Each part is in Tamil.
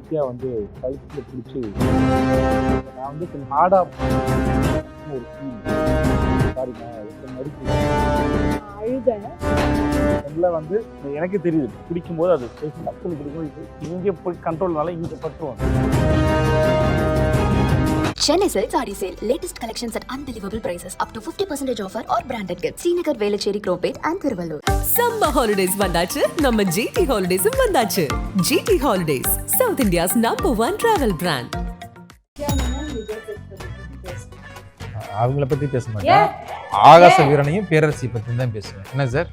நித்யா வந்து கழுத்துல பிடிச்சி நான் வந்து கொஞ்சம் ஹார்டா ஒரு ஃபீல் சாரிங்க நடிப்பு அழுத வந்து எனக்கே தெரியுது பிடிக்கும்போது அது டக்குனு பிடிக்கும் இங்கே போய் கண்ட்ரோல்னால இங்கே பட்டுருவாங்க. Chennai Silks Adi Sale. Latest collections at unbelievable prices. Up to 50% offer or branded gifts. Srinagar, Velachery, Cropate and Thiruvallur. Summer holidays vandachu. Namma GT Holidays vandachu. GT Holidays, South India's #1 travel brand. அவங்கள பத்தி பேச மாட்டேன். ஆகாச வீரனையும் பேரரசி பத்தி தான் பேசுவேன். என்ன சார்?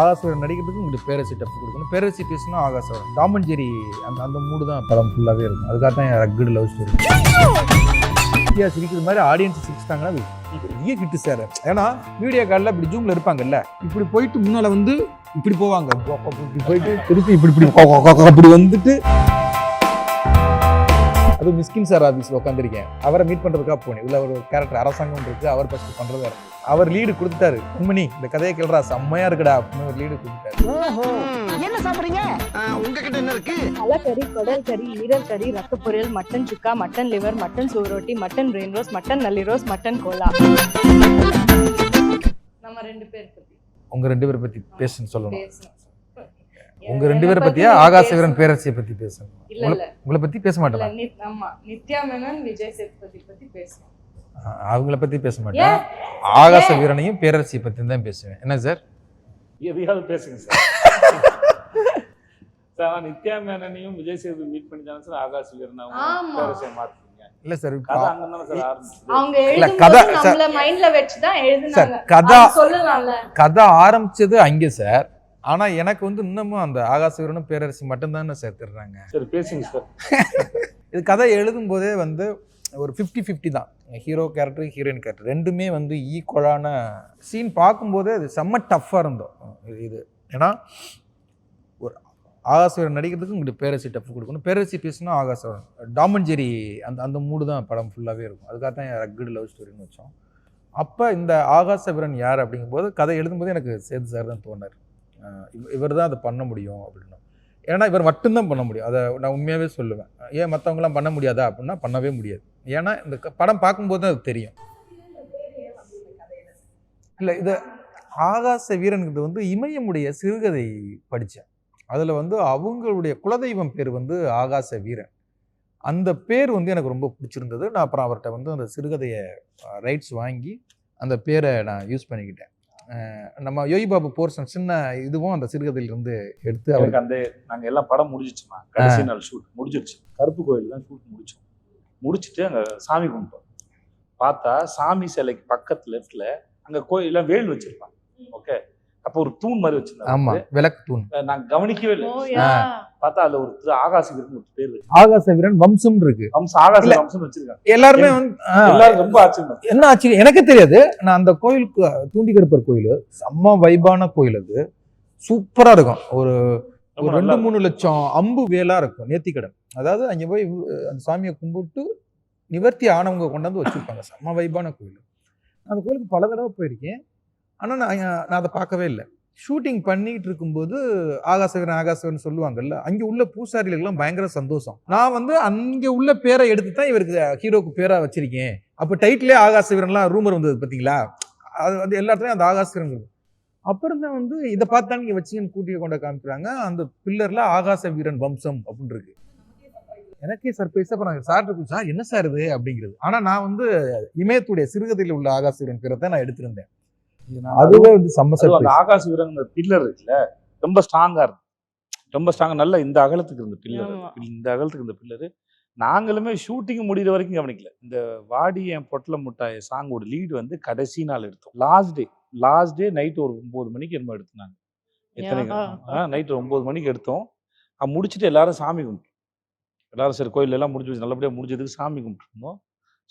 ஆகாச வீரன் நடிக்கிறதுக்கு உங்களுக்கு பேரரசி டஃப் கொடுக்கணும். பேரரசி பேசினா ஆகாச வீரன் டாம் அண்ட் ஜெர்ரி அந்த மூடு தான் படம் ஃபுல்லாகவே இருக்கும். அதுக்காக தான் ரக்கட் லவ் ஸ்டோரி. இந்தியா சிரிக்கிற மாதிரி ஆடியன்ஸ் சிரிச்சிட்டாங்கன்னா பெரிய ஹிட்டு சார். ஏன்னா மீடியா காலில் இப்படி ஜூமில் இருப்பாங்கல்ல, இப்படி போயிட்டு முன்னால் வந்து இப்படி போவாங்க, இப்படி போயிட்டு திருப்பி இப்படி வந்துட்டு அது மிஸ்கின் சார் ஆஃபீஸில் உட்காந்துருக்கேன். அவரை மீட் பண்ணுறதுக்காக போனேன். இதில் ஒரு கேரக்டர் அரசாங்கம் இருக்குது, அவர் ஃபஸ்ட்டு பண்ணுறதா இருக்கு. அவர் லீடு கொடுத்துட்டாரு. உண்மணி இந்த கதையை கேள்றா செம்மையா இருக்குடா அப்படின்னு ஒரு லீடு கொடுத்துட்டாரு. என்ன சாப்பிடுறீங்க? உங்ககிட்ட என்ன இருக்கு? தலைக்கறி, குடல் கறி, ஈரல் கறி, ரத்த பொரியல், mutton chukka, mutton liver, mutton சுவரொட்டி, மட்டன் பிரெயின் ரோஸ், மட்டன் நல்லி ரோஸ், மட்டன் கோலா. நம்ம 2 பேர் பத்தி உங்க 2 பேரை பத்தி பேசுன்னு சொல்லணும். உங்க 2 பேரை பத்தியா ஆகாச வீரன் பேரரசியை பத்தி பேசணும்? உங்களை பத்தி பேச மாட்டேன். ஆமா, நித்யா மேனன், விஜய் சேதுபதி பத்தி பேசணும். அவங்கள பத்தி பேச மாட்டேன். ஆகாச வீரனையும் பேரரசியை பத்தி தான் பேசுவேன். என்ன சார்? எதையாவது பேசுங்க சார். சார் நித்யா மேனனையும் விஜய் சேதுபதி மீட் பண்ணிட்டாங்க சார். ஆகாச வீரனாவும் பேரரசியை மாத்துறீங்க. இல்ல சார், கதை அங்கதானே சார் ஆரம்பிச்சது. அவங்க எழுதும்போது நம்மள மைண்ட்ல வெச்சு தான் எழுதுனாங்க. கதை சொல்லலாம்ல. கதை ஆரம்பிச்சது அங்க சார். ஆனா எனக்கு வந்து இன்னமும் அந்த ஆகாச வீரனும் பேரரசி மட்டும் தானே சார் தர்றாங்க. சரி பேசுங்க சார். இது கதை எழுதும் போதே வந்து ஒரு 50-50 தான். ஹீரோ கேரக்டர், ஹீரோயின் கேரக்டர் ரெண்டுமே வந்து ஈக்குவலான சீன் பார்க்கும்போதே அது செம்ம டஃப்பாக இருந்தோம். இது ஏன்னா ஒரு ஆகாச வீரன் நடிக்கிறதுக்கு உங்களுக்கு பேரரசி டஃப் கொடுக்கணும். பேரரசி பேசினா ஆகாச வீரன் டாம் அண்ட் ஜெர்ரி அந்த மூடு தான் படம் ஃபுல்லாகவே இருக்கும். அதுக்காக தான் ரக்கட் லவ் ஸ்டோரின்னு வச்சோம். அப்போ இந்த ஆகாச வீரன் யார் அப்படிங்கும்போது கதை எழுதும்போது எனக்கு சேது சார் தான் தோணார். இவர் தான் அதை பண்ண முடியும் அப்படின்னா. ஏன்னா இவர் மட்டும்தான் பண்ண முடியும். அதை நான் உண்மையாகவே சொல்லுவேன். ஏன் மற்றவங்களாம் பண்ண முடியாதா அப்படின்னா பண்ணவே முடியாது. ஏன்னா இந்த படம் பார்க்கும்போது தான் அது தெரியும். இல்லை, இது ஆகாச வீரனுக்கு வந்து இமயமுடைய சிறுகதை படித்தேன். அதில் வந்து அவங்களுடைய குலதெய்வம் பேர் வந்து ஆகாச வீரன். அந்த பேர் வந்து எனக்கு ரொம்ப பிடிச்சிருந்தது. நான் அப்புறம் அவர்கிட்ட வந்து அந்த சிறுகதையை ரைட்ஸ் வாங்கி அந்த பேரை நான் யூஸ் பண்ணிக்கிட்டேன். நம்ம யோகி பாபு போர்ஷன் சின்ன இதுவும் அந்த சிறுகதையிலிருந்து எடுத்து அவருக்கு அந்த நாங்கள் எல்லாம் படம் முடிஞ்சிச்சுமா. கடைசி நாள் ஷூட் முடிஞ்சிருச்சு. கருப்பு கோயில் தான் ஷூட் முடிச்சோம். முடிச்சுட்டு அங்கே சாமி கும்பிட்டோம். பார்த்தா சாமி சிலைக்கு பக்கத்து லெஃப்ட்ல அங்கே கோயிலாம் வேல் வச்சிருப்பாங்க. ஓகே, அப்போ ஒரு தூண் மாதிரி வச்சிருந்தாங்க. ஆமா, விளக்கு தூண். நாங்க கவனிக்கவே இல்லை. பார்த்தா அதுல ஒரு ஆகாச வீரன் ஒரு பேர் வச்சு ஆகாச வீரன் வம்சம் இருக்கு. ஆகாச வம்சம் வச்சிருக்காங்க. எல்லாருமே வந்து எல்லாரும் ரொம்ப ஆச்சரியம். என்ன ஆச்சரியம் எனக்கு தெரியாது. நான் அந்த கோயிலுக்கு தூண்டி கருப்பர் கோயில் செம்ம வைபான கோயில். அது சூப்பரா இருக்கும். ஒரு 2-3 லட்சம் அம்பு வேலா இருக்கும் நேர்த்திக்கடன். அதாவது அங்க போய் அந்த சாமியை கும்பிட்டு நிவர்த்தி ஆனவங்க கொண்டாந்து வச்சிருப்பாங்க. செம்ம வைபான கோயில். அந்த கோயிலுக்கு பல தடவை போயிருக்கேன். ஆனால் நான் அதை பார்க்கவே இல்லை. ஷூட்டிங் பண்ணிட்டு இருக்கும்போது ஆகாசவீரன் சொல்லுவாங்கல்ல, அங்கே உள்ள பூசாரிகளுக்கெல்லாம் பயங்கர சந்தோஷம். நான் வந்து அங்கே உள்ள பேரை எடுத்து தான் இவருக்கு ஹீரோக்கு பேராக வச்சிருக்கேன். அப்போ டைட்டிலே ஆகாசவீரன்லாம் ரூமர் வந்தது பார்த்தீங்களா? அது வந்து எல்லா இடத்துலையும் அந்த ஆகாசவீரன். அப்புறம் தான் வந்து இதை பார்த்தா நீங்கள் வச்சுன்னு கூட்டிய கொண்ட காமிக்கிறாங்க. அந்த பில்லரில் ஆகாச வீரன் வம்சம் அப்படின்னு இருக்கு. எனக்கே சர்ப்ரைஸாக அப்புறம் சார் இருக்கு, சார் என்ன சார் இது அப்படிங்கிறது. ஆனால் நான் வந்து இமயத்துடைய சிறுகதையில் உள்ள ஆகாச வீரன் பேரை தான் நான் எடுத்திருந்தேன். அதுவே வந்து அந்த ஆகாச வீரன் பில்லர் இருக்குல்ல, ரொம்ப ஸ்ட்ராங்கா இருக்கும். ரொம்ப ஸ்ட்ராங்கா நல்ல இந்த அகலத்துக்கு இருந்த பில்லர். இந்த அகலத்துக்கு இருந்த பில்லரு நாங்களுமே ஷூட்டிங் முடிகிற வரைக்கும் கவனிக்கல. இந்த வாடி என் பொட்டல முட்டாய் சாங்கோட லீடு வந்து கடைசி நாள் எடுத்தோம். லாஸ்ட் டே நைட் ஒரு 9 மணிக்கு என்னமோ எடுத்தாங்க. எத்தனை நைட்டு 9 மணிக்கு எடுத்தோம். முடிச்சுட்டு எல்லாரும் சாமி கும்பிட்டோம். எல்லாரும் சரி கோயில் எல்லாம் முடிஞ்சு நல்லபடியாக முடிஞ்சதுக்கு சாமி கும்பிட்டுருந்தோம்.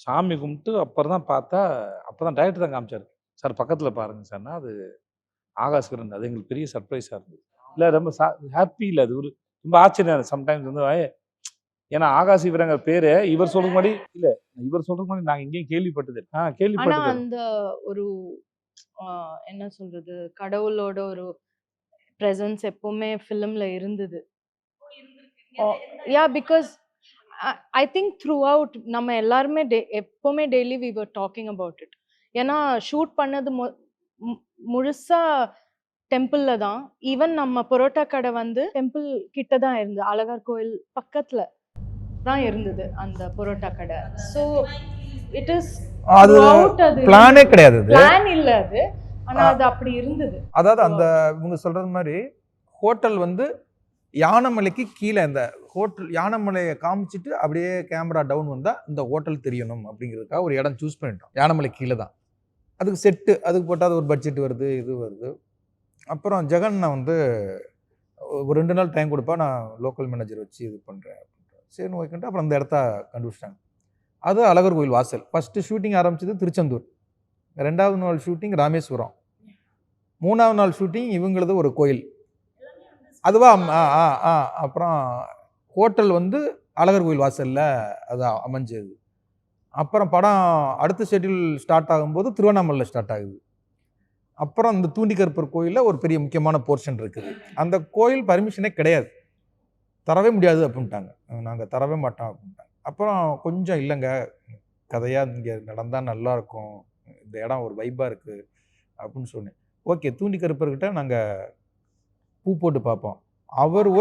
சாமி கும்பிட்டு அப்புறம் தான் பார்த்தா, அப்போ தான் டைரக்டர் தான் காமிச்சாரு. சார் பக்கத்தில் பாருங்க சார்னா அது ஆகாஷ் வீரன். அது எங்களுக்கு பெரிய சர்ப்ரைஸாக இருந்தது. இல்லை ரொம்ப ஹாப்பி இல்லை, அது ஒரு ரொம்ப ஆச்சரியம். சம்டைம்ஸ் வந்து ஏன்னா ஆகாஷ் வீரங்கிற பேரு இவர் சொல்ற மாதிரி இல்லை, இவர் சொல்ற மாதிரி நாங்கள் எங்கேயும் கேள்விப்பட்டது. கேள்விப்பட்டது அந்த ஒரு என்ன சொல்றது, கடவுளோட ஒரு presence எப்பவுமே ஃபிலிம்ல இருந்தது. Because I think throughout நம்ம எல்லாருமே எப்பவுமே daily we were talking about it. ஏன்னா ஷூட் பண்ணது முழுசா டெம்பிள்ல தான். ஈவன் நம்ம பரோட்டா கடை வந்து டெம்பிள் கிட்ட தான் இருந்தது, அழகர் கோயில் பக்கத்துல தான் இருந்தது அந்த பரோட்டா கடை. ஸோ இட் இஸ் அது பிளானே கிடையாது, பிளான் இல்ல அது, ஆனா அது அப்படி இருந்தது. அதாவது அந்த இவங்க சொல்றது மாதிரி ஹோட்டல் வந்து யானைமலைக்கு கீழே, இந்த ஹோட்டல் யானைமலையை காமிச்சிட்டு அப்படியே கேமரா டவுன் வந்தால் இந்த ஹோட்டல் தெரியணும் அப்படிங்கிறதுக்காக ஒரு இடம் சூஸ் பண்ணிட்டோம். யானைமலை கீழே தான் அதுக்கு செட்டு, அதுக்கு போட்டால் அது ஒரு பட்ஜெட் வருது, இது வருது. அப்புறம் ஜெகன் நான் வந்து ஒரு 2 நாள் டைம் கொடுப்பா, நான் லோக்கல் மேனேஜர் வச்சு இது பண்ணுறேன் அப்படின்ட்டு. சரி ஓகேன்ட்டு அப்புறம் அந்த இடத்த கண்டுபிடிச்சிட்டாங்க. அது அழகர் கோயில் வாசல். ஃபஸ்ட்டு ஷூட்டிங் ஆரம்பிச்சது திருச்செந்தூர், 2வது நாள் ஷூட்டிங் ராமேஸ்வரம், 3வது நாள் ஷூட்டிங் இவங்களது ஒரு கோயில் அதுவா. அப்புறம் ஹோட்டல் வந்து அழகர் கோயில் வாசலில் அது அமைஞ்சது. அப்புறம் படம் அடுத்த ஷெட்யூல் ஸ்டார்ட் ஆகும்போது திருவண்ணாமலையில் ஸ்டார்ட் ஆகுது. அப்புறம் இந்த தூண்டிக்கருப்பர் கோயிலில் ஒரு பெரிய முக்கியமான போர்ஷன் இருக்குது. அந்த கோயில் பர்மிஷனே கிடையாது, தரவே முடியாது அப்படின்ட்டாங்க, நாங்கள் தரவே மாட்டோம் அப்படின்ட்டாங்க. அப்புறம் கொஞ்சம் இல்லைங்க, கதையாக இங்கே நடந்தால் நல்லாயிருக்கும், இந்த இடம் ஒரு வைப்பாக இருக்குது அப்படின்னு சொன்னேன். ஓகே, தூண்டிக்கருப்பர்கிட்ட நாங்கள் பூ போட்டு பார்ப்போம், அவர்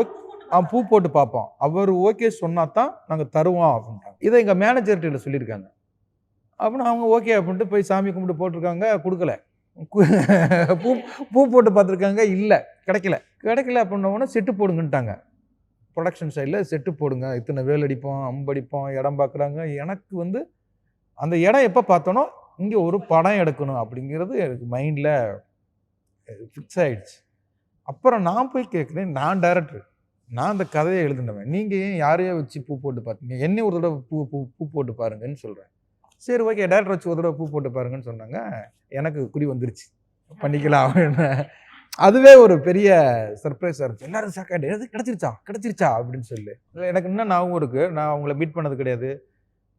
பூ போட்டு பார்ப்போம், அவர் ஓகே சொன்னா தான் நாங்கள் தருவோம் அப்படின்ட்டாங்க. இதை எங்கள் மேனேஜர்கிட்ட சொல்லியிருக்காங்க. அப்படின்னு அவங்க ஓகே அப்படின்ட்டு போய் சாமி கும்பிட்டு போட்டிருக்காங்க, கொடுக்கல. பூ பூ போட்டு பார்த்துருக்காங்க, இல்லை கிடைக்கல அப்படின்னோடனே செட்டு போடுங்கன்ட்டாங்க. ப்ரொடக்ஷன் சைடில் செட்டு போடுங்க, இத்தனை வேல் அடிப்போம், அம்படிப்போம், இடம் பார்க்குறாங்க. எனக்கு வந்து அந்த இடம் எப்போ பார்த்தோனோ இங்கே ஒரு படம் எடுக்கணும் அப்படிங்கிறது எனக்கு மைண்டில் ஃபிக்ஸ் ஆகிடுச்சு. அப்புறம் நான் போய் கேட்குறேன், நான் டைரக்டர், நான் அந்த கதையை எழுதுனவன், நீங்கள் ஏன் யாரையோ வச்சு பூ போட்டு பார்த்தீங்க, என்னை ஒரு தடவை பூ போட்டு பாருங்கன்னு சொல்கிறேன். சரி ஓகே, டைரக்டர் வச்சு ஒரு தடவை பூ போட்டு பாருங்கன்னு சொன்னாங்க. எனக்கு குறி வந்துருச்சு, பண்ணிக்கலாம் அப்படின்னு. அதுவே ஒரு பெரிய சர்ப்ரைஸாக இருந்துச்சு. எல்லாரும் ஷாக்காக எது கிடச்சிருச்சா அப்படின்னு சொல்லி. எனக்கு இன்னும் ஞாபகம் இருக்குது, நான் அவங்கள மீட் பண்ணது கிடையாது,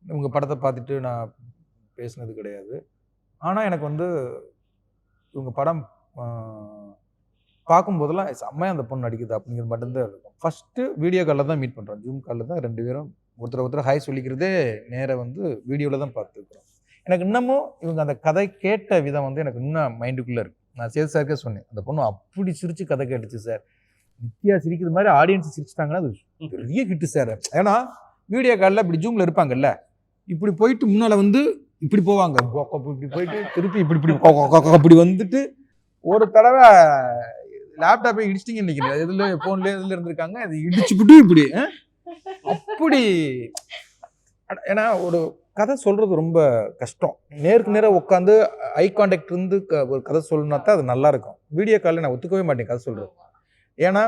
உங்கள் படத்தை பார்த்துட்டு நான் பேசினது கிடையாது. ஆனால் எனக்கு வந்து இவங்க படம் பார்க்கும்போதெல்லாம் செம்மையாக அந்த பொண்ணு நடிக்குது அப்படிங்கிறது மட்டும்தான் இருக்கும். ஃபஸ்ட்டு வீடியோ காலில் தான் மீட் பண்ணுறோம், ஜூம் காலில் தான் 2 பேரும் ஒருத்தர் ஹாய் சொல்லிக்கிறதே நேராக வந்து வீடியோவில் தான் பார்த்துருக்குறோம். எனக்கு இன்னமும் இவங்க அந்த கதை கேட்ட விதம் வந்து எனக்கு இன்னும் மைண்டுக்குள்ளே இருக்குது. நான் சேது சாருக்கே சொன்னேன், அந்த பொண்ணு அப்படி சிரித்து கதை கேட்டுச்சு சார், நித்யா சிரிக்கிறது மாதிரி ஆடியன்ஸ் சிரிச்சிட்டாங்கன்னா அது பெரிய ஹிட்டு சார். ஏன்னா வீடியோ காலில் இப்படி ஜூமில் இருப்பாங்கல்ல, இப்படி போயிட்டு முன்னால் வந்து இப்படி போவாங்க, இப்படி போயிட்டு திருப்பி இப்படி வந்துட்டு ஒரு தடவை லேப்டாப்பை இடிச்சிட்டிங்க நினைக்கிறேன், இதில் ஃபோன்லேயே இதில் இருந்திருக்காங்க, அது இடிச்சுக்கிட்டு இப்படி அப்படி. ஏன்னா ஒரு கதை சொல்கிறது ரொம்ப கஷ்டம், நேருக்கு நேராக உட்காந்து ஐ கான்டாக்ட் இருந்து ஒரு கதை சொல்லணுன்னா தான் அது நல்லாயிருக்கும். வீடியோ காலில் நான் ஒத்துக்கவே மாட்டேன் கதை சொல்கிறது, ஏன்னா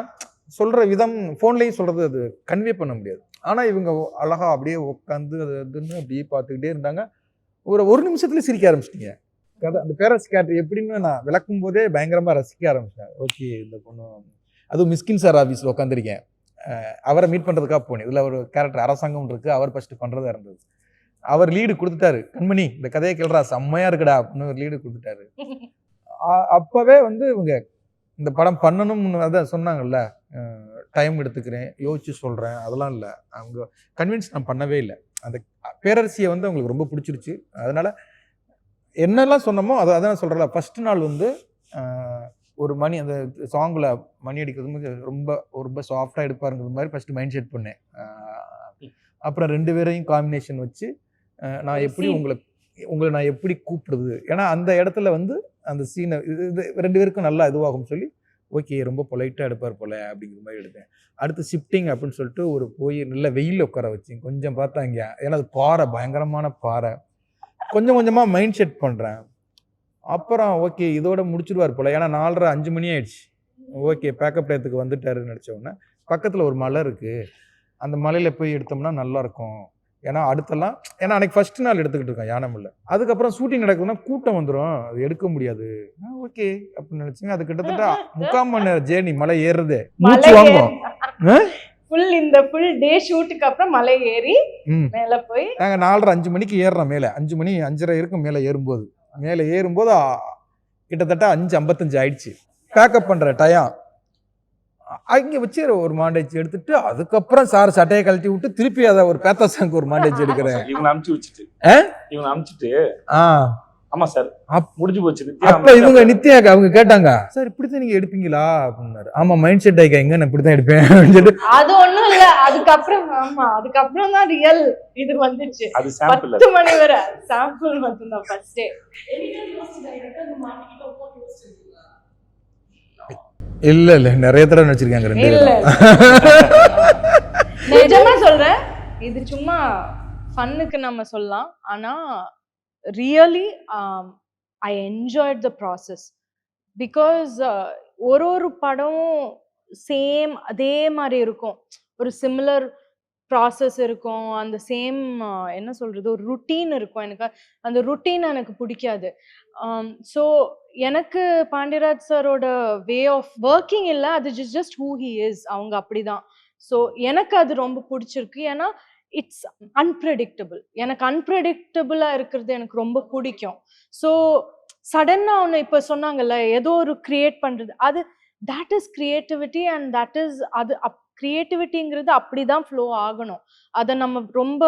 சொல்கிற விதம் ஃபோன்லேயும் சொல்கிறது அது கன்வே பண்ண முடியாது. ஆனால் இவங்க அழகாக அப்படியே உட்காந்து அது அதுன்னு அப்படியே பார்த்துக்கிட்டே இருந்தாங்க. ஒரு நிமிஷத்துல சிரிக்க ஆரம்பிச்சிட்டிங்க. கதை அந்த பேரண்ட்ஸ் கேரக்டர் எப்படின்னு நான் விளக்கும் போதே பயங்கரமாக ரசிக்க ஆரம்பிச்சிட்டேன். ஓகே, இந்த பொண்ணு அதுவும் மிஸ்கின் சார் ஆஃபீஸில் உட்காந்துருக்கேன், அவரை மீட் பண்ணுறதுக்காக போனேன். இதில் ஒரு கேரக்டர் அரசாங்கம் இருக்குது, அவர் ஃபஸ்ட்டு பண்ணுறதா இருந்தது. அவர் லீடு கொடுத்துட்டாரு, கண்மணி இந்த கதையை கேள்றா செம்மையாக இருக்குடா அப்படின்னு ஒரு லீடு கொடுத்துட்டாரு. அப்போவே வந்து இவங்க இந்த படம் பண்ணணும்னு அதான் சொன்னாங்கல்ல, டைம் எடுத்துக்கிறேன், யோசிச்சு சொல்கிறேன், அதெல்லாம் இல்லை. அவங்க கன்வின்ஸ் நான் பண்ணவே இல்லை. அந்த பேரரசியை வந்து அவங்களுக்கு ரொம்ப பிடிச்சிருச்சு. அதனால் என்னெல்லாம் சொன்னமோ அதான் சொல்கிறல. ஃபஸ்ட்டு நாள் வந்து ஒரு மணி அந்த சாங்கில் மணி அடிக்கிறது ரொம்ப சாஃப்டாக எடுப்பாருங்கிற மாதிரி ஃபஸ்ட்டு மைண்ட் செட் பண்ணேன். அப்புறம் 2 பேரையும் காம்பினேஷன் வச்சு நான் எப்படி உங்களை நான் எப்படி கூப்பிடுது, ஏன்னா அந்த இடத்துல வந்து அந்த சீனை இது 2 பேருக்கும் நல்லா இதுவாகும்னு சொல்லி ஓகே ரொம்ப பொலைட்டாக எடுப்பார் போல அப்படிங்கிற மாதிரி எடுத்தேன். அடுத்து ஷிஃப்டிங் அப்படின்னு சொல்லிட்டு ஒரு போய் நல்ல வெயிலில் உட்கார வச்சு கொஞ்சம் பார்த்தாங்க, ஏன்னா அது பாறை, பயங்கரமான பாறை. கொஞ்சமாக மைண்ட் செட் பண்ணுறேன். அப்புறம் ஓகே இதோட முடிச்சிடுவார் போல், ஏன்னா 4:30 5 மணி ஆயிடுச்சு. ஓகே பேக்கப் டயத்துக்கு வந்துட்டாருன்னு நினச்சோடனே பக்கத்தில் ஒரு மலை இருக்குது, அந்த மலையில் போய் எடுத்தோம்னா நல்லாயிருக்கும். ஏன்னா அடுத்தெல்லாம் ஏன்னா அன்றைக்கி ஃபஸ்ட்டு நாள் எடுத்துக்கிட்டு இருக்கோம் யானைமலை, அதுக்கப்புறம் ஷூட்டிங் நடக்குதுன்னா கூட்டம் வந்துடும், அது எடுக்க முடியாது. ஓகே அப்படின்னு நினச்சிங்க. அது கிட்டத்தட்ட 3/4 மணி நேரம் ஜேர்னி, மலை ஏறுறது மூச்சு வாங்கும். ஃபுல் டே ஷூட்டுக்கு அப்புறம் மலை ஏறி மேலே போய் நாங்கள் 4:30 5 மணிக்கு ஏறுறோம் மேலே. 5 மணி 5:30 இருக்கும் மேலே ஏறும்போது கிட்டத்தட்ட 5:55 ஆயிடுச்சு. பேக்கப் பண்ணுற டயம் அங்கே வச்சு ஒரு மாண்டேஜ் எடுத்துட்டு அதுக்கப்புறம் சார் சட்டையை கழட்டி விட்டு திருப்பி அதை ஒரு பேத்தாசாங்க ஒரு மாண்டேஜ் எடுக்கிறேன். இவங்க அனுப்பிச்சிட்டு ஆ ஆமா சார் முடிஞ்சு போச்சு. அப்ப இவங்க நித்யாக்கு அவங்க கேட்டாங்க, சார் இப்படித்தான் நீங்க எடுப்பீங்களா அப்படின்னாரு. ஆமா மைண்ட் செட் ஆயிக்காங்க, நான் இப்படித்தான் எடுப்பேன் அப்படின்னு சொல்லிட்டு. அது ஒண்ணும் இல்ல, அதுக்கப்புறம் தான் ரியல் இது வந்துச்சு. அது சாம்பிள் 10 மணி வரை சாம்பிள் மட்டும்தான் ஃபர்ஸ்ட் டே. இல்ல நிறைய தடவை நினைச்சிருக்காங்க ரெண்டு இல்ல பேரும். நிஜமா சொல்றேன், இது சும்மா ஃபன்னுக்கு நம்ம சொல்லலாம். ஆனா really I enjoyed the process. Because ஒரு படம் சேம் அதே மாதிரி இருக்கும், ஒரு சிமிலர் ப்ராசஸ் இருக்கும், அந்த சேம் என்ன சொல்றது ஒரு ருட்டீன் இருக்கும். எனக்கு அந்த ருட்டீன் எனக்கு பிடிக்காது. ஸோ எனக்கு பாண்டியராஜ் சாரோட வே ஆஃப் ஒர்க்கிங் இல்லை, அது ஜஸ்ட் ஹூ ஹி இஸ், அவங்க அப்படிதான். ஸோ எனக்கு அது ரொம்ப பிடிச்சிருக்கு. ஏன்னா இட்ஸ் அன்பிரடிக்டபிள். எனக்கு அன்பிரடிக்டபிளா இருக்கிறது எனக்கு ரொம்ப பிடிக்கும். ஸோ சடனா ஒன்று இப்போ சொன்னாங்கல்ல, ஏதோ ஒரு கிரியேட் பண்றது, அது that is creativity. And that is அது கிரியேட்டிவிட்டிங்கிறது அப்படிதான் ஃப்ளோ ஆகணும். அதை நம்ம ரொம்ப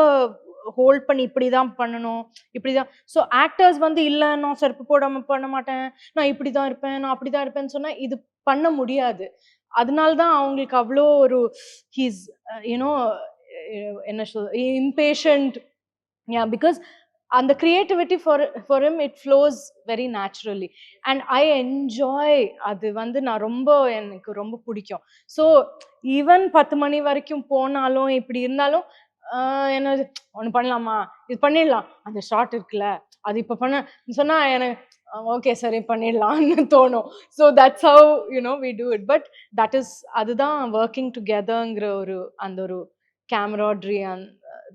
ஹோல்ட் பண்ணி இப்படிதான் பண்ணணும் இப்படிதான். ஸோ ஆக்டர்ஸ் வந்து இல்லை நான் செருப்பு போடாம பண்ண மாட்டேன், நான் இப்படிதான் இருப்பேன், நான் அப்படிதான் இருப்பேன்னு சொன்னா இது பண்ண முடியாது. அதனால்தான் அவங்களுக்கு அவ்வளோ ஒரு ஹீஸ் யூனோ என்ன சொல் impatient. Yeah, because and the creativity for him it flows very naturally and I enjoy அது வந்து நான் ரொம்ப எனக்கு ரொம்ப பிடிக்கும். ஸோ ஈவன் 10 மணி வரைக்கும் போனாலும் இப்படி இருந்தாலும் என்ன ஒன்று பண்ணலாமா, இது பண்ணிடலாம், அந்த ஷார்ட் இருக்குல்ல அது இப்போ பண்ண சொன்னா எனக்கு ஓகே சரி பண்ணிடலாம்னு தோணும். So that's how you know we do it. But that is அதுதான் ஒர்க்கிங் டுகெதர்ங்கிற ஒரு அந்த ஒரு camaraderie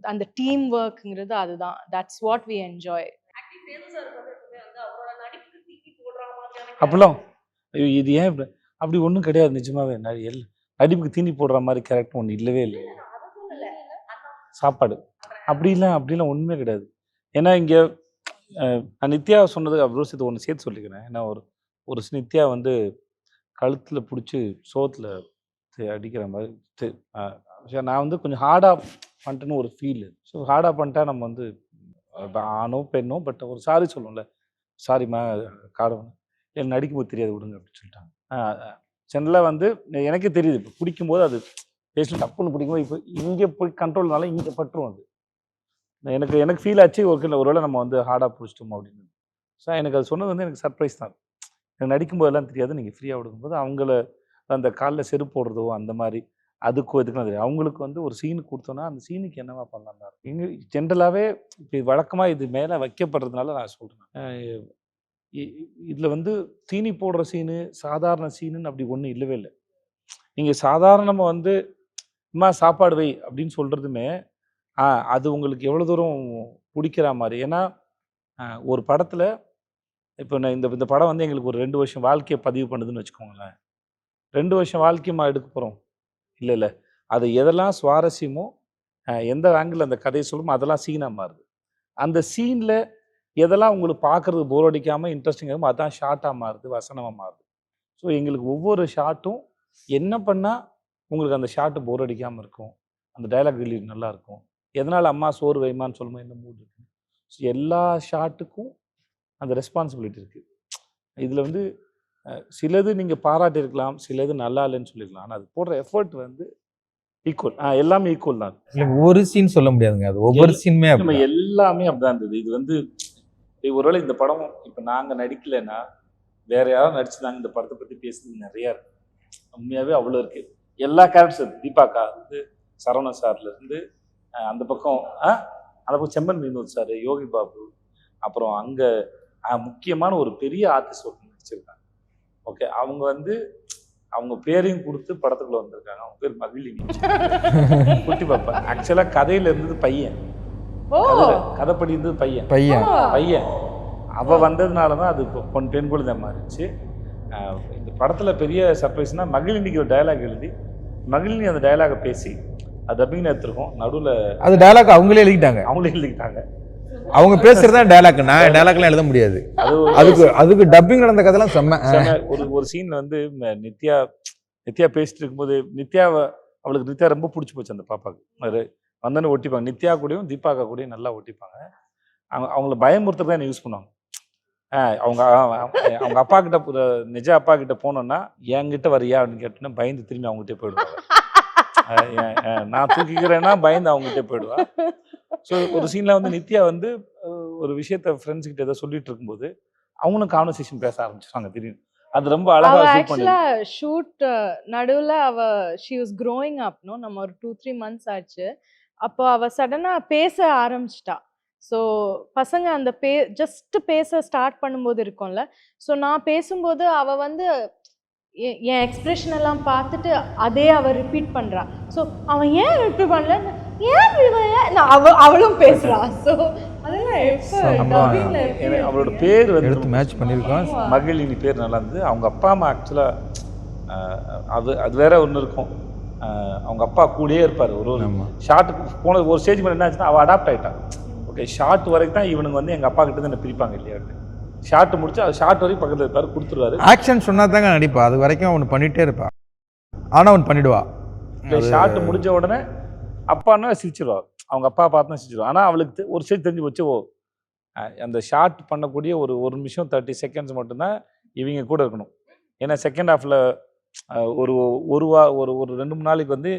and the teamworkங்கிறது அதுதான். that's what we enjoy. அப்படிலாம் இது ஏன் அப்படி ஒன்றும் கிடையாது. நிஜமாவே நடிப்புக்கு தீனி போடுற மாதிரி கேரக்டர் ஒன்று இல்லவே இல்லை. சாப்பாடு அப்படிலாம் ஒன்றுமே கிடையாது. ஏன்னா இங்கே நித்யா சொன்னது அவ்வளோ சேர்த்து ஒன்று சேர்த்து சொல்லிக்கிறேன். ஏன்னா ஒரு நித்யா வந்து கழுத்தில் பிடிச்சி சோத்தில் அடிக்கிற மாதிரி நான் வந்து கொஞ்சம் ஹார்டாக பண்ணிட்டேன்னு ஒரு ஃபீல். ஸோ ஹார்டாக பண்ணிட்டா நம்ம வந்து ஆணோ பெண்ணோ பட் ஒரு சாரி சொல்லுவோம்ல, சாரிம்மா காடவன் எனக்கு நடிக்கும்போது தெரியாது விடுங்க அப்படின்னு சொல்லிட்டாங்க. ஜென்ரலாக வந்து எனக்கே தெரியுது, இப்போ பிடிக்கும்போது அது பேசணும் டப்புன்னு பிடிக்கும்போது இப்போ இங்கே போய் கண்ட்ரோல்னால இங்கே பட்டுரும். அது எனக்கு ஃபீல் ஆச்சு. ஒருவேளை நம்ம வந்து ஹார்டாக பிடிச்சிட்டோம் அப்படின்னு. ஸோ எனக்கு அது சொன்னது வந்து எனக்கு சர்ப்ரைஸ் தான். எனக்கு நடிக்கும்போதெல்லாம் தெரியாது, நீங்கள் ஃப்ரீயாக விடுக்கும்போது அவங்கள அந்த காலில் செருப்பு போடுறதோ அந்த மாதிரி அதுக்கும் எதுக்குலாம் தெரியும். அவங்களுக்கு வந்து ஒரு சீனு கொடுத்தோன்னா அந்த சீனுக்கு என்னவா பண்ணலாம் தான் இங்கே ஜென்ரலாகவே இப்போ வழக்கமாக இது மேலே வைக்கப்படுறதுனால நான் சொல்கிறேன். இதில் வந்து தீனி போடுற சீனு சாதாரண சீனுன்னு அப்படி ஒன்றும் இல்லவே இல்லை. நீங்கள் சாதாரணமாக வந்து அம்மா சாப்பாடு வை அப்படின்னு சொல்கிறதுமே அது உங்களுக்கு எவ்வளோ தூரம் பிடிக்கிற மாதிரி. ஏன்னா ஒரு படத்தில் இப்போ நான் இந்த படம் வந்து எங்களுக்கு ஒரு 2 வருஷம் வாழ்க்கையை பதிவு பண்ணுதுன்னு வச்சுக்கோங்களேன். 2 வருஷம் வாழ்க்கையமாக எடுக்க போகிறோம் இல்லை, அது எதெல்லாம் சுவாரஸ்யமோ எந்த ஆங்கிள் அந்த கதையை சொல்லுமோ அதெல்லாம் சீனாக மாறுது. அந்த சீனில் எதெல்லாம் உங்களுக்கு பார்க்குறது போர் அடிக்காமல் இன்ட்ரெஸ்டிங்காகவும் அதுதான் ஷார்ட்டாக மாறுது, வசனமாக மாறுது. ஸோ எங்களுக்கு ஒவ்வொரு ஷார்ட்டும் என்ன பண்ணால் உங்களுக்கு அந்த ஷார்ட்டு போர் அடிக்காமல் இருக்கும், அந்த டைலாக் டெலிவரி நல்லா இருக்கும், எதனால் அம்மா சோறு வைமான்னு சொல்லும்போது என்ன மூடு இருக்கு. ஸோ எல்லா ஷார்ட்டுக்கும் அந்த ரெஸ்பான்சிபிலிட்டி இருக்குது. இதில் வந்து சிலது நீங்கள் பாராட்டியிருக்கலாம், சிலது நல்லா இல்லைன்னு சொல்லியிருக்கலாம். ஆனால் அது போடுற எஃபர்ட் வந்து ஈக்குவல், எல்லாமே ஈக்குவல் தான். ஒரு சீன் சொல்ல முடியாதுங்க, அது ஒவ்வொரு சீனுமே நம்ம எல்லாமே அப்படிதான் இருந்தது. இது வந்து ஒருவேளை இந்த படம் இப்போ நாங்கள் நடிக்கலைன்னா வேற யாரும் நடிச்சுதாங்க இந்த படத்தை பற்றி பேசுறது நிறையா இருக்கு. உண்மையாகவே அவ்வளோ இருக்கு. எல்லா கேரக்டர்ஸ் தீபாக்கா இருந்து சரவண சார்ல இருந்து அந்த பக்கம் செம்மன் வினோத் சார், யோகி பாபு, அப்புறம் அங்கே முக்கியமான ஒரு பெரிய ஆர்டிஸ்ட் ஒருத்தர் நடிச்சிருக்காங்க. ஓகே, அவங்க வந்து அவங்க பேரையும் கொடுத்து படத்துக்குள்ள வந்திருக்காங்க. அவங்க பேர் மகிழினி குட்டி பாப்பா. ஆக்சுவலாக கதையில இருந்தது பையன், கதைப்படி இருந்தது பையன். அவ வந்ததுனாலதான் அது பெண் குழந்தை மாறிடுச்சு. இந்த படத்துல பெரிய சர்ப்ரைஸ்னா மகிழினிக்கு ஒரு டயலாக் எழுதி மகிழினி அந்த டயலாகை பேசி அது டப்பிங் எடுத்துருக்கோம். நடுவில் அது டயலாக் அவங்களே எழுதிக்கிட்டாங்க. அவங்க பேசுறதா டயலாக், நான் டயலாக்லாம் எழுத முடியாது. அதுக்கு டப்பிங் நடந்த கதைலாம் செம்ம. ஒரு சீன்ல வந்து நித்யா நித்யா பேசிட்டு இருக்கும்போது அவளுக்கு நித்யா ரொம்ப பிடிச்சி போச்சு அந்த பாப்பாவுக்கு. அது வந்தோன்னு ஒட்டிப்பாங்க. நித்யா கூடயும் தீபாக்கா கூடயும் நல்லா ஒட்டிப்பாங்க. அவங்கள பயமுறுத்துறது தான் என்ன யூஸ் பண்ணுவாங்க. அவங்க அப்பா கிட்ட நிஜ அப்பா கிட்ட போனோன்னா என்கிட்ட வரியா அப்படின்னு கேட்டோன்னா பயந்து திரும்பி அவங்ககிட்டே போயிடுவாங்க. நான் தூக்கிக்கிறேன்னா பயந்து அவங்ககிட்டே போயிடுவா. ஸோ ஒரு சீனில் வந்து நித்யா வந்து ஒரு விஷயத்த ஃப்ரெண்ட்ஸ் கிட்ட ஏதோ சொல்லிட்டு இருக்கும்போது அவங்களும் கான்வர்சேஷன் பேச ஆரம்பிச்சிருவாங்க திடீர்னு. அது ரொம்ப அவ அழகா ஷூட் ஆக்சுவலா பண்ணி. ஷூட் நடுவுல ஷி வாஸ் க்ரோயிங் அப். நம்ம ஒரு 2-3 months ஆச்சு. அப்போ அவ சடனா பேச ஆரம்பிச்சிட்டா. ஸோ பசங்க அந்த ஜஸ்ட் பேச ஸ்டார்ட் பண்ணும்போது இருக்கும்ல. ஸோ நான் பேசும்போது அவ வந்து என் எக்ஸ்பிரஷன் எல்லாம் பார்த்துட்டு அதே அவ ரிப்பீட் பண்றா. ஸோ அவன் ஏன் ரிப்பீட் பண்ணல, ஏன் அவளும் பேசுறா. ஸோ அதெல்லாம் எப்போ ஆமா. dubbingல எப்படி அவளோட பேர் வந்து எடுத்து மேட்ச் பண்ணியிருக்கோம். மகிழினி பேர் நல்லா இருந்தது. அவங்க அப்பா அம்மா ஆக்சுவலாக அது வேற ஒன்று இருக்கும். அவங்க அப்பா கூடயே இருப்பார். ஒரு ஆமா. ஷார்ட்டுக்கு போன ஒரு ஸ்டேஜ் மேலே என்ன ஆச்சுன்னா அவள் அடாப்ட் ஆகிட்டான். ஓகே, ஷார்ட் வரைக்கும் தான் இவனுங்க வந்து எங்கள் அப்பா கிட்ட இருந்து என்ன பிரிப்பாங்க இல்லையா. ஷார்ட் முடிச்சு அது ஷார்ட் வரைக்கும் பக்கத்தில் இருப்பாரு, கொடுத்துருவாரு. ஆக்ஷன் சொன்னா தாங்க நடிப்பா. அது வரைக்கும் அவனு பண்ணிட்டே இருப்பா. ஆனா அவன் பண்ணிடுவா. ஷார்ட் முடிஞ்ச உடனே அப்பான்னா சிரிச்சிருவா. அவங்க அப்பா பார்த்தா சிரிச்சிருவா. ஆனால் அவளுக்கு ஒரு ஸ்டேஜ் தெரிஞ்சு வச்சு அந்த ஷார்ட் பண்ணக்கூடிய ஒரு நிமிஷம் 30 seconds மட்டும்தான் இவங்க கூட இருக்கணும். ஏன்னா செகண்ட் ஹாஃபில் ஒரு 2-3 நாளைக்கு வந்து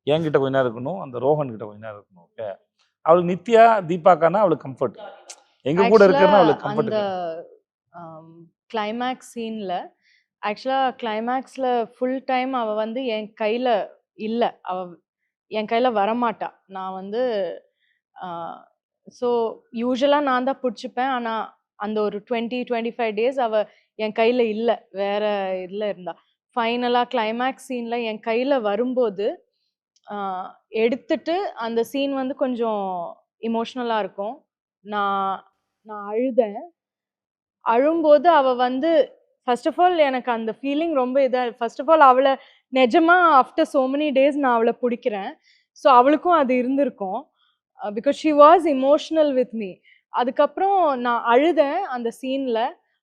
என்கிட்ட கொஞ்ச நேரம் இருக்கணும், அந்த ரோஹன் கிட்ட கொஞ்ச நேரம் இருக்கணும். ஓகே, அவளுக்கு நித்யா தீபாக்கானா அவளுக்கு கம்ஃபர்ட், எங்க கூட இருக்கிறனா அவளுக்கு கம்ஃபர்ட். அந்த கிளைமேக்ஸ் சீன்ல ஆக்சுவலா கிளைமேக்ஸ்ல ஃபுல் டைம் அவ வந்து என் கையில இல்ல. அவ என் கையில வரமாட்டா. நான் வந்து ஸோ யூஸ்வலா நான் தான் பிடிச்சிப்பேன். ஆனா அந்த ஒரு 20-25 டேஸ் அவ என் கையில இல்ல, வேற இதுல இருந்தா. ஃபைனலா கிளைமேக்ஸ் சீன்ல என் கையில வரும்போது எடுத்துட்டு அந்த சீன் வந்து கொஞ்சம் இமோஷ்னலா இருக்கும். நான் அழுதேன். அழும்போது அவ வந்து ஃபர்ஸ்ட் ஆஃப் ஆல் எனக்கு அந்த ஃபீலிங் ரொம்ப ஃபர்ஸ்ட் ஆஃப் ஆல் அவளை நிஜமா ஆஃப்டர் so many days நான் அவளை பிடிக்கிறேன். ஸோ அவளுக்கும் அது இருந்திருக்கும். Because she was emotional with me. அதுக்கப்புறம் நான் அழுதேன் அந்த சீன்ல.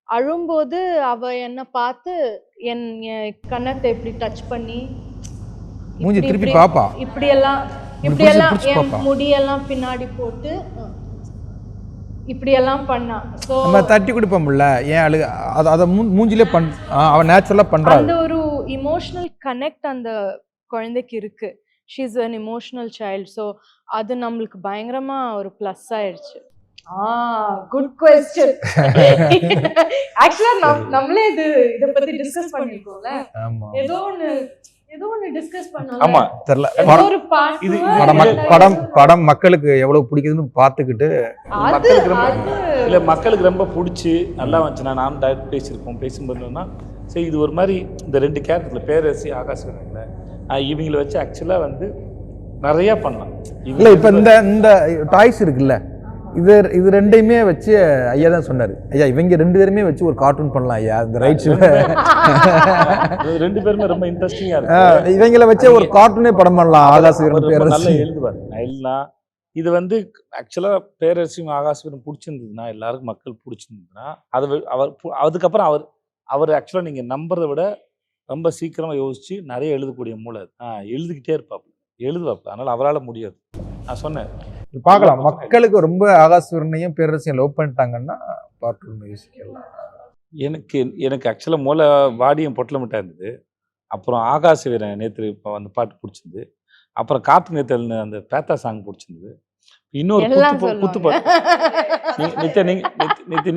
அழும்போது அவ என்னை பார்த்து என் கன்னத்தை இப்படி டச் பண்ணி மூஞ்சி திருப்பி பாப்பா. இப்படியெல்லாம் பிடிச்சு என் பாப்பா. முடியெல்லாம் பின்னாடி போட்டு இப்படியெல்லாம் பண்ணா. ஸோ நம்ம தட்டி கொடுப்போம்ல, ஏன் அழுக அதை மூஞ்சிலே அவன் நேச்சுரலாக பண்ணுறான். அந்த ஒரு இமோஷனல் கனெக்ட் அந்த குழந்தைக்கு இருக்கு. She is an emotional child. So அது நம்மளுக்கு பயங்கரமா ஒரு ப்ளஸ் ஆயிடுச்சு. Good question. ஆக்சுவலா நம்மளே இத பத்தி டிஸ்கஸ் பண்ணிருக்கோம்ல. ஆமா. ஏதோ ஒன்னு டிஸ்கஸ் பண்ணோம். ஆமா, தெரியல. ஒரு இது படம் மக்களுக்கு எவ்வளவு பிடிக்குதுன்னு பார்த்துக்கிட்டு மக்களுக்கு ரொம்ப இல்லை மக்களுக்கு ரொம்ப பிடிச்சி நல்லா வந்துச்சுன்னா நானும் டைரக்ட் பேசும்போதுன்னா சரி இது ஒரு மாதிரி இந்த 2 கேரக்டர்ல பேரரசி ஆகாஷ் இவங்களை வச்சு ஆக்சுவலா வந்து நிறைய பண்ணலாம். இல்லை இப்போ இந்த டாய்ஸ் இருக்குல்ல, இது ரெண்டையுமே வச்சு ஐயா தான் சொன்னார். ஐயா இவங்க 2 பேருமே வச்சு ஒரு கார்ட்டூன் பண்ணலாம் ஐயா, இந்த ரைட்ஸ் 2 பேருமே ரொம்ப இன்ட்ரெஸ்டிங்கா இருக்கு. இவங்களை வச்சு ஒரு கார்ட்டூனே படம் பண்ணலாம். ஆகாஷ் வீரன் நல்லா எழுதுவார். எல்லாம் இது வந்து ஆக்சுவலா பேரரசியும் ஆகாஷ் வீரன் பிடிச்சிருந்ததுன்னா எல்லாருக்கும் மக்கள் பிடிச்சிருந்ததுன்னா அதுக்கப்புறம் அவர் ஆக்சுவலா நீங்க நம்புறதை விட ரொம்ப சீக்கிரமா யோசிச்சு நிறைய எழுதக்கூடிய மூளை. எழுதிக்கிட்டே எழுதுவாப்ல. அதனால அவரால் முடியாது. நான் சொன்னேன் பார்க்கலாம். மக்களுக்கு ரொம்ப ஆகாஷ் வீரனையும் பேரரசியும் லவ் பண்ணிட்டாங்கன்னா பார்ட் யோசிக்கலாம். எனக்கு ஆக்சுவலாக மூளை வாடியும் பொட்டலமிட்டா இருந்தது. அப்புறம் ஆகாஷ் வீரன் நேற்று இப்போ அந்த பாட்டு பிடிச்சிருந்தது. அப்புறம் கார்த்திக் நேத்தல்னு அந்த பேத்தா சாங் பிடிச்சிருந்தது. இன்னொரு குத்து பாட்டு நித்யா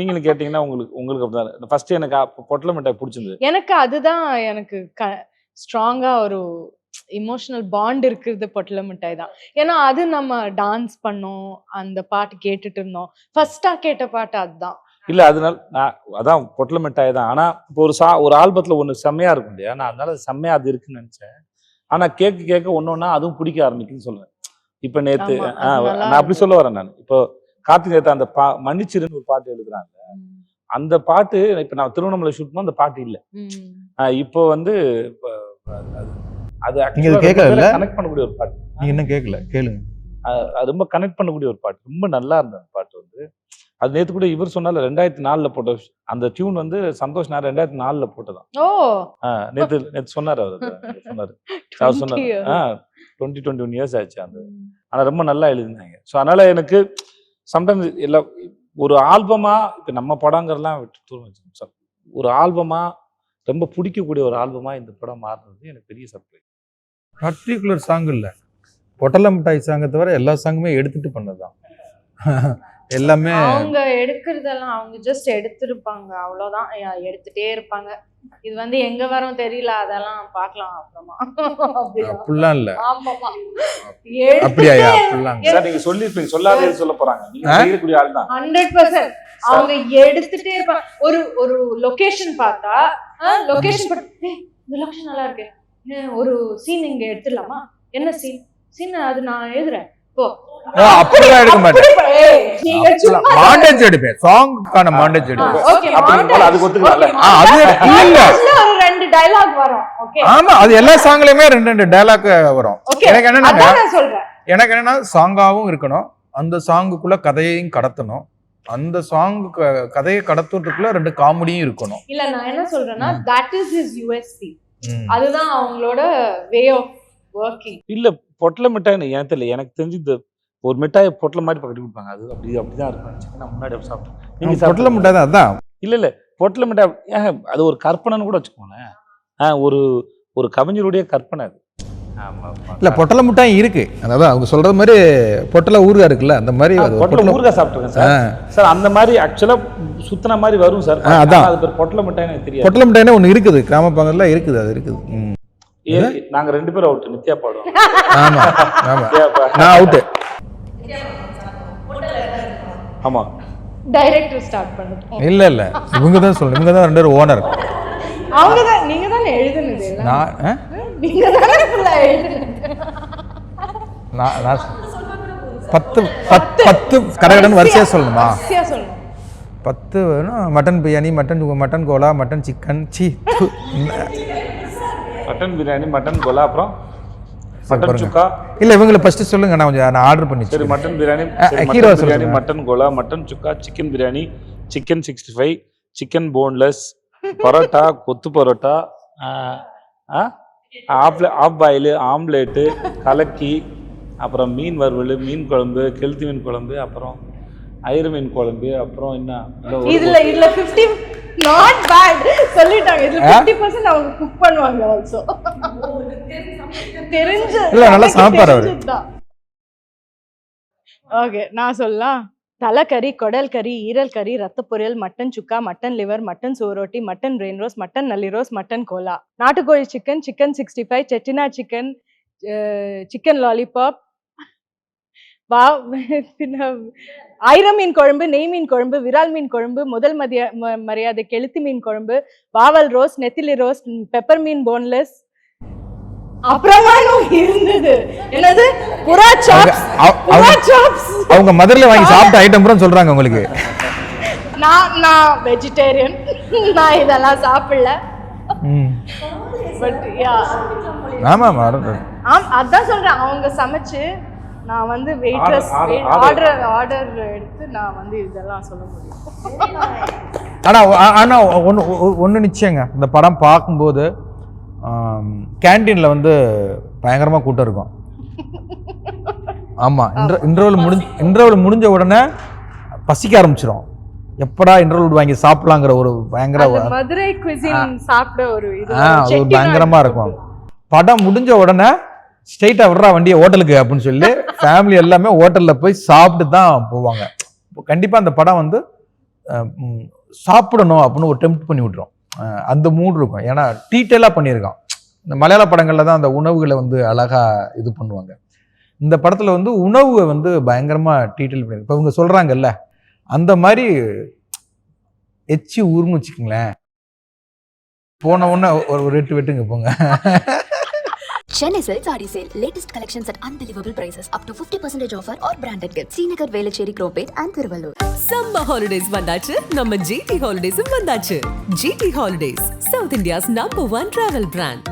நீங்களும் கேட்டீங்கன்னா உங்களுக்கு அப்படிதான். ஃபர்ஸ்ட் எனக்கு பொட்டலமிட்டாய் பிடிச்சிருந்தது. எனக்கு அதுதான் எனக்கு ஸ்ட்ராங்கா ஒரு இமோஷனல் பாண்ட் இருக்கிறது பொட்டல மிட்டாய் தான். ஏன்னா அது நம்ம டான்ஸ் பண்ணோம், அந்த பாட்டு கேட்டுட்டு இருந்தோம். ஃபர்ஸ்டா கேட்ட பாட்டு அதுதான். இல்ல அதனால அதான் பொட்டல மிட்டாய் தான். ஆனா இப்போ ஒரு ஆல்பத்துல ஒண்ணு செம்மையா இருக்கும் இல்லையா, நான் அதனால செம்மையா அது இருக்குன்னு நினைச்சேன். ஆனா கேட்க ஒன்னொன்னா அதுவும் பிடிக்க ஆரம்பிக்குன்னு சொல்லுவேன். இப்ப நேத்து நான் அப்படி சொல்ல வரேன். நான் இப்போ கார்த்திக் நேத்து அந்த மன்னிச்சிருன்னு ஒரு பாட்டு எழுதுறாங்க. அந்த பாட்டு இப்ப நான் திருவண்ணாமலை ஷூட் பண்ண அந்த பாட்டு இல்ல. இப்போ வந்து அது கனெக்ட் பண்ணக்கூடிய ஒரு பாட்டு. நீங்க என்ன கேட்கல கேளுங்க. அது ரொம்ப கனெக்ட் பண்ணக்கூடிய ஒரு பாட்டு. ரொம்ப நல்லா இருந்த அந்த பாட்டு வந்து அது நேற்று கூட இவர் சொன்னால 2004 போட்ட அந்த டியூன் வந்து சந்தோஷ் நான் 2004 போட்டதான். ஓ நேற்று சொன்னார் அவர் சொன்னார் 20 years. 21 இயர்ஸ் ஆச்சு அந்த. ஆனா ரொம்ப நல்லா எழுதினாங்க. ஸோ அதனால எனக்கு சம்டைம்ஸ் எல்லா ஒரு ஆல்பமா இப்போ நம்ம படங்கிறலாம் விட்டு சார் ஒரு ஆல்பமா ரொம்ப பிடிக்கக்கூடிய ஒரு ஆல்பமா இந்த படம் மாறுறது எனக்கு பெரிய சர்ப்ரைஸ். பர்டிகுலர் சாங் இல்லை, பொட்டல மிட்டாய் சாங்கை தவிர எல்லா சாங்குமே எடுத்துட்டு பண்ணதுதான். எல்லாமே அவங்க எடுக்கிறதெல்லாம் அவங்க ஜஸ்ட் எடுத்திருப்பாங்க, அவ்வளோதான். எடுத்துட்டே இருப்பாங்க. இது வந்து எங்க வரும் தெரியல, அதெல்லாம் பார்க்கலாம் அப்புறமா. அப்படிலாம் இல்லை. ஆமாமா, அப்படியா? அப்படிலாம் சார் நீங்க சொல்லிருப்பீங்க, சொல்லாதே சொல்ல போறாங்க. நீங்க செய்யக்கூடிய ஆள் தான். 100% அவங்க எடுத்துட்டே இருப்பாங்க. ஒரு லொகேஷன் பார்த்தா லொகேஷன் இந்த லொகேஷன் நல்லா இருக்கு, ஒரு சீன் இங்க எடுத்துடலாமா, என்ன சீன் அது நான் எழுதுறேன் போ. அப்படிலாம் எடுக்க மாட்டேன், மாண்டேஜ் எடுப்பேன், சாங்குக்கான மாண்டேஜ் எடுப்பேன். அதுக்கு ஒத்துக்கலாம்ல. அது இல்ல, ஒரு 2 டயலாக் வரும். ஓகே, ஆமா, அது எல்லா சாங்லயுமே 2 டயலாக் வரும். எனக்கு என்னன்னா நான் சொல்றேன், எனக்கு என்னன்னா சாங்காவும் இருக்கணும், அந்த சாங்குக்குள்ள கதையையும் கடத்தணும், அந்த சாங் கதையை கடத்துறதுக்குள்ள 2 காமெடியும் இருக்கணும். இல்ல நான் என்ன சொல்றேன்னா that is his USP. அதுதான் அவங்களோட வே ஆஃப் வர்க்கிங். இல்ல பொட்டல மிட்டாய் ஏன் தெரியல, எனக்கு தெரிஞ்சு இந்த ஒரு மிட்டாயை பொட்டல மாதிரி பக்கத்து கொடுப்பாங்க, அது அப்படிதான் இருக்கும். நான் முன்னாடி சாப்பிட்டேன். நீங்க பொட்டல மிட்டாய் தான் அதான். இல்ல பொட்டல மிட்டாய் அது ஒரு கற்பனைன்னு கூட வச்சுக்கோங்களேன். ஒரு கவிஞருடைய கற்பனை அது. இல்ல பொட்டல மிட்டாய் இருக்கு, அதாவது அவங்க சொல்றது மாதிரி பொட்டல ஊறுகாய் இருக்குல்ல, அந்த மாதிரி பொட்டல ஊறுகாய் சாப்பிட்டுருக்கேன் சார். அந்த மாதிரி ஆக்சுவலா சுத்தின மாதிரி வரும் சார். அதான் அது பேர் பொட்டல மிட்டாய் எனக்கு தெரியாது. பொட்டல மிட்டாய்னா ஒண்ணு இருக்குது, கிராம பங்கல்ல இருக்குது, அது இருக்குது. நாங்க 2 பேரும் அவுட், நித்யா பாடுவோம். ஆமா ஆமா, நான் அவுட். ஆமா, டைரக்டர் ஸ்டார்ட் பண்ணுங்க. இல்ல இவங்க தான் சொல்லணும், இவங்க தான் 2 பேரும் ஓனர். அவங்க தான், நீங்க தானே எழுதுனது எல்லாம், நான் நீங்க தானே ஃபுல்லா எழுதுனது. நான் 10 கரகடன் வரிசையா சொல்லணுமா? வரிசையா சொல்லணும். 10 mutton biryani, mutton kola, mutton chicken, mutton biryani, mutton kola, அப்புறம் மட்டன் சுக்கா. இல்ல இவங்களை ஃபர்ஸ்ட் சொல்லுங்க, நான் ஆர்டர் பண்ணி. சரி, mutton biryani, mutton kola, mutton chukka, chicken biryani, chicken 65, chicken boneless, parotta, kothu parotta, half boil, omelette, கலக்கி, அப்புறம் மீன் வறுவல், மீன் குழம்பு, கெளுத்தி மீன் குழம்பு, அப்புறம் ஐரு மீன் குழம்பு, அப்புறம் என்ன இதுல 50 நாட் பேட் சொல்லிட்டாங்க. இதுல 50% அவங்க குக் பண்ணுவாங்க ஆல்சோ. தெரிஞ்ச இல்ல நல்லா சாப்பாடு அவரு. ஓகே, நான் சொல்லலாம். தலைக்கறி, குடல் கறி, ஈரல் கறி, ரத்த பொரியல், mutton chukka, mutton liver, mutton சோரோட்டி, மட்டன் பிரெயின் ரோஸ், மட்டன் நல்லி ரோஸ், மட்டன் கோலா, நாட்டுக்கோழி chicken, chicken 65, Chettinad chicken, chicken lollipop, ஐர மீன் குழம்பு, நெய் மீன் குழம்பு, விரால் மீன் குழம்பு, முதல் மரியாதை கெளுத்தி மீன் குழம்பு, வாவல் ரோஸ், நெத்திலி ரோஸ், பெப்பர் மீன் போன்லெஸ், அப்புறமா இருந்தது என்னது புறா சாப்ஸ். அவங்க மதர்ல வாங்கி சாப்பிட்ட ஐட்டம் கூட சொல்றாங்க உங்களுக்கு. நான் வெஜிடேரியன், நான் இதெல்லாம் சாப்பிடல. பட் யா, ஆமா அதான் சொல்றேன், அவங்க சமைச்சு நான் வந்து வெயிட்ரஸ் ஆர்டர் எடுத்து நான் வந்து இதெல்லாம் சொல்ல முடியும். ஆனா ஒண்ணு நிச்சயங்க, இந்த படம் பார்க்கும்போது கேண்டீன்ல வந்து பயங்கரமா கூட்டம் இருக்கும். ஆமா, இன்டர்வல் முடிஞ்ச உடனே பசிக்க ஆரம்பிச்சிடும். எப்படா இன்டர்வல் வாங்கி சாப்பிடலாங்கிற ஒரு பயங்கர மதுரை குசின் சாப்பிட ஒரு பயங்கரமா இருக்கும். படம் முடிஞ்ச உடனே ஸ்ட்ரெயிட்டா விடுறா வண்டியை ஹோட்டலுக்கு அப்படின்னு சொல்லி ஃபேமிலி எல்லாமே ஹோட்டல்ல போய் சாப்பிட்டு தான் போவாங்க. கண்டிப்பா அந்த படம் வந்து சாப்பிடணும் அப்படின்னு ஒரு டெம்ப்ட் பண்ணி விட்டுரும். அந்த மூட் இருக்கும். ஏன்னா டீட்டெயிலாக பண்ணியிருக்கான். இந்த மலையாள படங்களில் தான் அந்த உணவுகளை வந்து அழகா இது பண்ணுவாங்க. இந்த படத்தில் வந்து உணவை வந்து பயங்கரமாக டீட்டெயில் பண்ணியிருக்கு. இப்போ இவங்க சொல்கிறாங்கல்ல, அந்த மாதிரி எச்சி ஊர்னு வச்சுக்கோங்களேன், போன உடனே ஒரு வெட்டுங்க போங்க. Chennai Silk Saree Sale. Latest collections at unbelievable prices. Up to 50% offer or branded gifts. Srinagar, Velachery, Cropate and Thiruvallur. Summer holidays vandachu, நம்ம GT Holidays வந்தாச்சு. GT Holidays, South India's #1 travel brand.